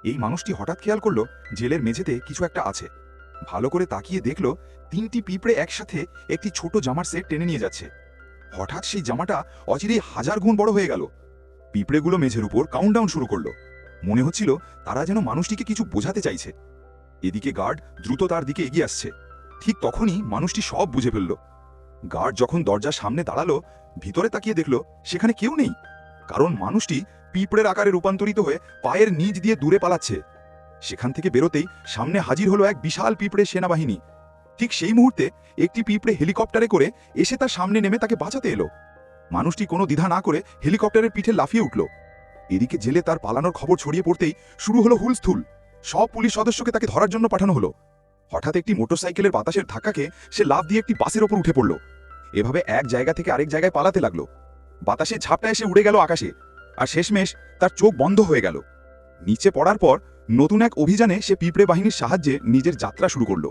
এই মানুষটি হঠাৎ খেয়াল করলো জেলের মেঝেতে কিছু একটা আছে। ভালো করে তাকিয়ে দেখলো তিনটি পিঁপড়ে একসাথে একটি ছোট জামার সেট টেনে নিয়ে যাচ্ছে। হঠাৎ সেই জামাটা অচিরেই 1000 গুণ বড় হয়ে গেল। পিঁপড়েগুলো মেঝের উপর কাউন্টডাউন শুরু করলো। মনে হচ্ছিল তারা যেন মানুষটিকে কিছু বোঝাতে চাইছে। এদিকে গার্ড দ্রুত তার দিকে এগিয়ে আসছে। ঠিক তখনই মানুষটি সব বুঝে ফেলল। গার্ড যখন দরজার সামনে দাঁড়ালো, ভিতরে তাকিয়ে দেখলো সেখানে কেউ নেই। কারণ মানুষটি পিঁপড়ের আকারে রূপান্তরিত হয়ে পায়ের নিচ দিয়ে দূরে পালাচ্ছে। সেখান থেকে বেরোতেই সামনে হাজির হলো এক বিশাল পিঁপড়ে সেনাবাহিনী। ঠিক সেই মুহূর্তে একটি পিঁপড়ে হেলিকপ্টারে করে এসে তার সামনে নেমে তাকে বাঁচাতে এলো। মানুষটি কোনো দ্বিধা না করে হেলিকপ্টারের পিঠে লাফিয়ে উঠল। এদিকে জেলে তার পালানোর খবর ছড়িয়ে পড়তেই শুরু হলো হুলস্থুল। সব পুলিশ সদস্যকে তাকে ধরার জন্য পাঠানো হলো। হঠাৎ একটি মোটরসাইকেলের বাতাসের ধাক্কাকে সে লাফ দিয়ে একটি বাসের ওপর উঠে পড়ল। এভাবে এক জায়গা থেকে আরেক জায়গায় পালাতে লাগলো। বাতাসে ঝাপটা এসে উড়ে গেল আকাশে, আর শেষমেশ তার চোখ বন্ধ হয়ে গেল। নিচে পড়ার পর নতুন এক অভিযানে সে পিঁপড়ে বাহিনীর সাহায্যে নিজের যাত্রা শুরু করলো।